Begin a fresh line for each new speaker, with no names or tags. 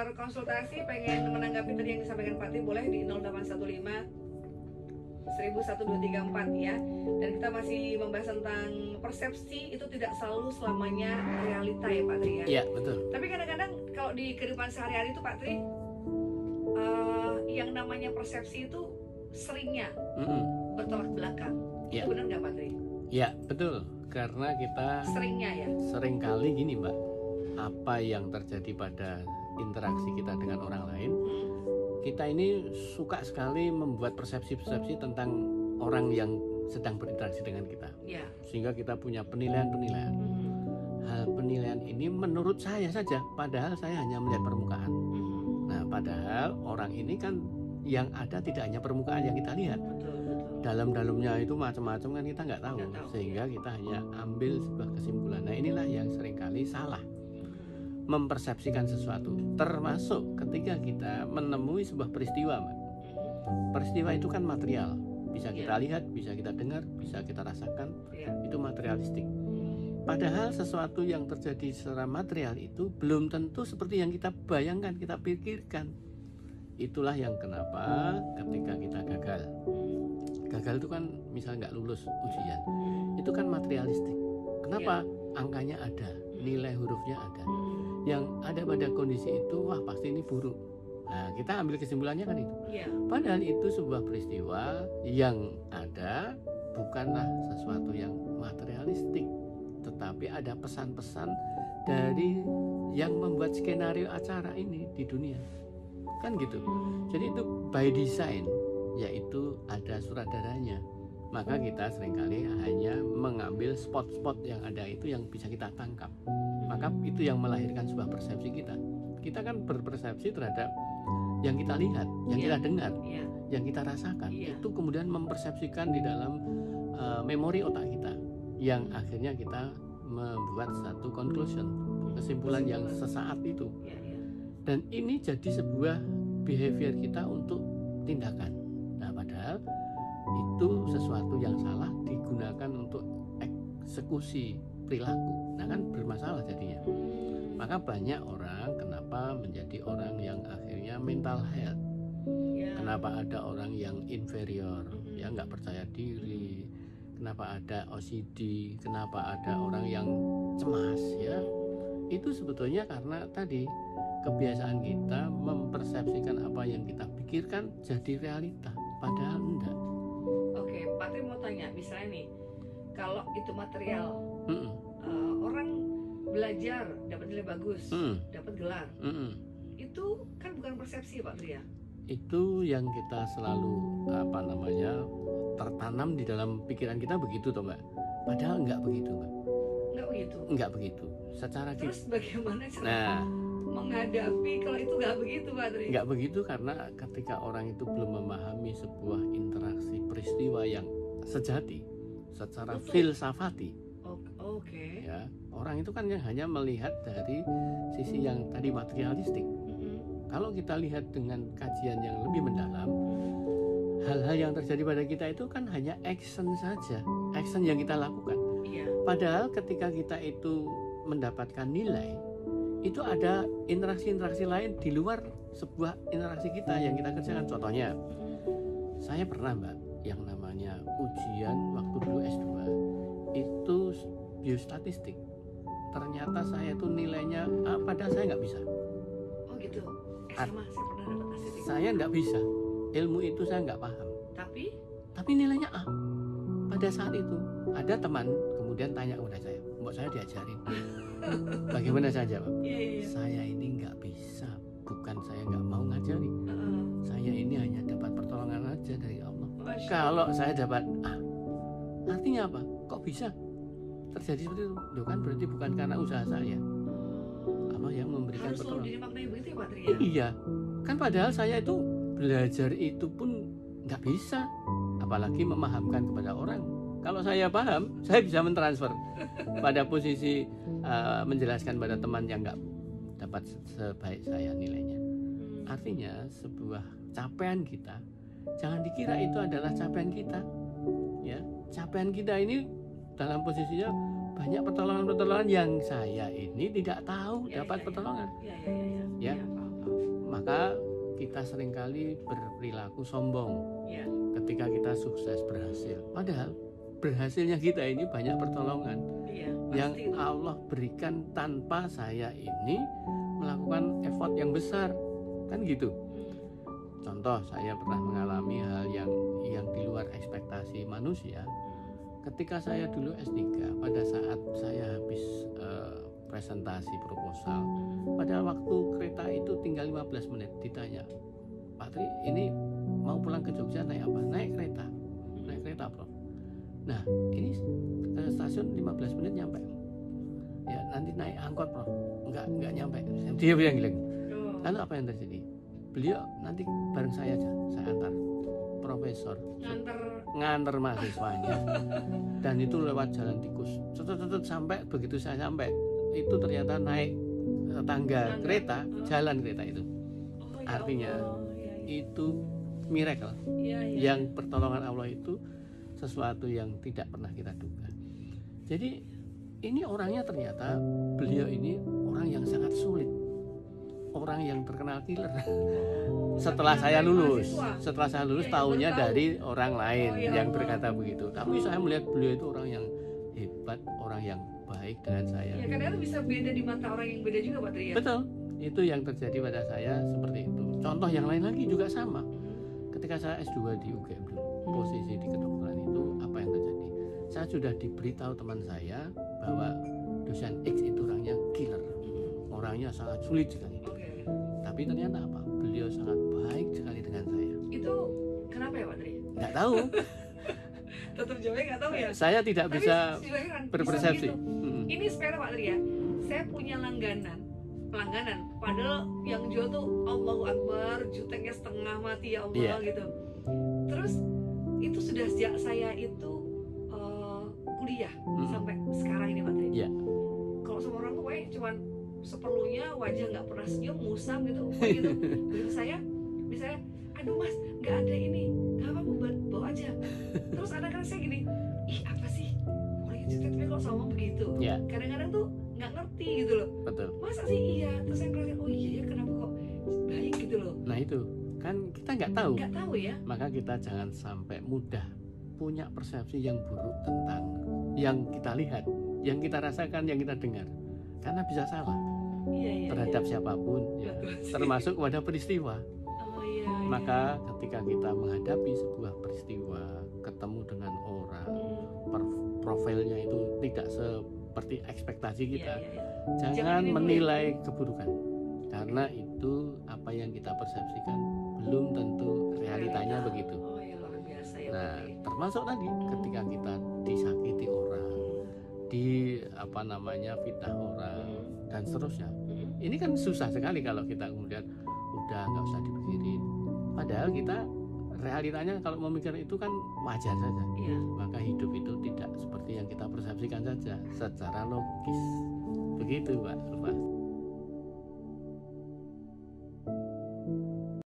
berkonsultasi, pengen menanggapi tadi yang disampaikan Pak Tri, boleh di 0815 111234 ya. Dan kita masih membahas tentang persepsi itu tidak selalu selamanya realita ya Pak Tri ya.
Iya, betul.
Tapi kadang-kadang kalau di kehidupan sehari-hari itu Pak Tri, yang namanya persepsi itu seringnya bertolak belakang.
Ya.
Itu benar nggak Pak Tri?
Ya, betul. Karena kita
Seringnya ya.
sering kali gini Mbak, apa yang terjadi pada interaksi kita dengan orang lain, kita ini suka sekali membuat persepsi-persepsi tentang orang yang sedang berinteraksi dengan kita,
Ya.
sehingga kita punya penilaian-penilaian. Hal penilaian ini menurut saya saja, padahal saya hanya melihat permukaan. Nah, padahal orang ini kan yang ada tidak hanya permukaan yang kita lihat,
Betul.
dalam-dalamnya itu macam-macam kan kita nggak tahu,
Nggak tahu,
sehingga kita hanya ambil sebuah kesimpulan. Nah, inilah yang seringkali salah mempersepsikan sesuatu, termasuk ketika kita menemui sebuah peristiwa, Mbak. Peristiwa itu kan material, bisa kita lihat, bisa kita dengar, bisa kita rasakan, itu materialistik. Padahal sesuatu yang terjadi secara material itu belum tentu seperti yang kita bayangkan, kita pikirkan. Itulah yang kenapa ketika kita gagal itu kan misalnya nggak lulus ujian, itu kan materialistik. Kenapa? Angkanya ada, nilai hurufnya ada. Yang ada pada kondisi itu, wah pasti ini buruk. Nah, kita ambil kesimpulannya kan itu. Padahal itu sebuah peristiwa yang ada bukanlah sesuatu yang materialistik, tetapi ada pesan-pesan dari yang membuat skenario acara ini di dunia. Kan gitu. Jadi itu by design, yaitu ada sutradaranya. Maka kita seringkali hanya mengambil spot-spot yang ada itu yang bisa kita tangkap. Maka itu yang melahirkan sebuah persepsi kita. Kita kan berpersepsi terhadap yang kita lihat, yang kita dengar, yang kita rasakan. Itu kemudian mempersepsikan di dalam memori otak kita, yang akhirnya kita membuat satu conclusion, kesimpulan yang sesaat itu. Dan ini jadi sebuah behavior kita untuk tindakan. Nah, padahal itu sesuatu yang salah digunakan untuk eksekusi perilaku. Nah, kan bermasalah jadinya. Maka banyak orang kenapa menjadi orang yang akhirnya mental health. Kenapa ada orang yang inferior, ya nggak percaya diri. Kenapa ada OCD, kenapa ada orang yang cemas, ya. Itu sebetulnya karena tadi kebiasaan kita mempersepsikan apa yang kita pikirkan jadi realita, padahal enggak.
Oke, Pak Tri mau tanya, misalnya nih, kalau itu material, orang belajar dapat nilai bagus, dapat gelar, itu kan bukan persepsi Pak Tri ya?
Itu yang kita selalu tertanam di dalam pikiran kita begitu toh Mbak. Padahal enggak begitu Mbak. Enggak begitu. Secara
terus bagaimana cara menghadapi kalau itu enggak begitu Pak Tri?
Enggak begitu karena ketika orang itu belum memahami sebuah interaksi peristiwa yang sejati secara filsafati. Ya, orang itu kan yang hanya melihat dari sisi yang tadi materialistik. Kalau kita lihat dengan kajian yang lebih mendalam, hal-hal yang terjadi pada kita itu kan hanya action saja, action yang kita lakukan. Padahal ketika kita itu mendapatkan nilai, itu ada interaksi-interaksi lain di luar sebuah interaksi kita yang kita kerjakan. Contohnya, saya pernah Mbak, yang namanya ujian waktu dulu S2 itu biostatistik. Ternyata saya itu nilainya A, padahal saya nggak bisa.
Oh gitu. SMA saya pernah dapat statistik.
Saya nggak bisa. Ilmu itu saya nggak paham. Tapi nilainya A. Pada saat itu ada teman kemudian tanya kepada saya, "Mbok saya diajarin." Bagaimana saya jawab? Saya ini nggak bisa. Bukan saya nggak mau ngajari. Saya ini hanya dapat pertolongan aja dari Allah. Kalau saya dapat A, artinya apa? Kok bisa terjadi seperti itu? Loh kan berarti bukan karena usaha saya. Allah yang memberikan pertolongan.
Harus dimaknai begitu ya Pak Tri ya?
Iya. Kan padahal saya itu belajar itu pun nggak bisa, apalagi memahamkan kepada orang. Kalau saya paham, saya bisa mentransfer pada posisi menjelaskan pada teman yang nggak dapat sebaik saya nilainya. Artinya sebuah capaian kita, jangan dikira itu adalah capaian kita. Ya, capaian kita ini dalam posisinya banyak pertolongan-pertolongan yang saya ini tidak tahu dapat pertolongan. Ya. kita seringkali berperilaku sombong
Ya.
ketika kita sukses berhasil. Padahal berhasilnya kita ini banyak pertolongan
Iya,
yang
pasti itu.
Allah berikan tanpa saya ini melakukan effort yang besar, kan gitu. Contoh, saya pernah mengalami hal yang di luar ekspektasi manusia. Ketika saya dulu S3, pada saat saya habis presentasi proposal, pada waktu kereta itu tinggal 15 menit, ditanya, Pak Tri, ini mau pulang ke Jogja naik apa? Naik kereta Prof. Nah, ini ke stasiun 15 menit nyampe. Ya, nanti naik angkot Prof. Enggak nyampe. Dia bilang gitu. Lalu apa yang terjadi? Beliau nanti bareng saya aja, saya antar profesor, nganter mahasiswanya, dan itu lewat jalan tikus. Sampai begitu saya sampai, itu ternyata naik tangga kereta, jalan kereta itu. Artinya itu miracle, yang pertolongan Allah itu sesuatu yang tidak pernah kita duga. Jadi ini orangnya ternyata beliau ini orang yang sangat sulit, orang yang terkenal killer. Setelah saya lulus tahunya dari orang lain yang berkata begitu. Tapi saya melihat beliau itu orang yang hebat, orang yang baik dengan saya.
Ya, kadang-kadang bisa beda di mata orang yang beda juga Pak Tri ya.
Betul, itu yang terjadi pada saya seperti itu. Contoh yang lain lagi juga sama. Ketika saya S2 di UGM dulu, posisi di kedokteran itu apa yang terjadi? Saya sudah diberitahu teman saya bahwa dosen X itu orangnya killer, orangnya sangat sulit sekali. Tapi ternyata apa? Beliau sangat baik sekali dengan saya.
Itu kenapa ya Pak Tri?
Nggak tahu.
Tetap jawabnya nggak tahu ya.
Saya tidak
Tapi
bisa
heran,
berpersepsi.
bisa gitu. Ini sepeda Pak Tri ya. Saya punya langganan. Padahal yang jual tuh Allahu Akbar, juteknya setengah mati ya Allah gitu. Terus itu sudah sejak saya itu kuliah sampai sekarang ini Pak Tri. Kalau sama orang tuh kayak cuman seperlunya, wajah nggak pernah senyum, musam gitu. Begitu saya misalnya, aduh mas nggak ada ini, nggak apa-apa bawa aja. Terus kadang-kadang saya gini, ih apa sih orangnya jutek, tapi kalau sama begitu kadang-kadang tuh nggak ngerti gitu loh.
Betul.
Masa sih iya? Terus saya ngeliat, oh iya ya, kenapa kok baik gitu loh.
Nah itu kan kita nggak tahu
ya.
Maka kita jangan sampai mudah punya persepsi yang buruk tentang yang kita lihat, yang kita rasakan, yang kita dengar, karena bisa salah terhadap siapapun ya, termasuk pada peristiwa. Maka ketika kita menghadapi sebuah peristiwa, ketemu dengan orang, profilnya itu tidak seperti ekspektasi kita, jangan menilai keburukan, karena itu apa yang kita persepsikan belum tentu realitanya begitu. Nah, termasuk tadi ketika kita disakiti orang, fitnah orang dan seterusnya. Ini kan susah sekali kalau kita kemudian udah nggak usah dipikirin. Padahal kita realitanya kalau memikir itu kan wajar saja. Maka hidup itu tidak seperti yang kita persepsikan saja secara logis. Begitu Pak Ulfa.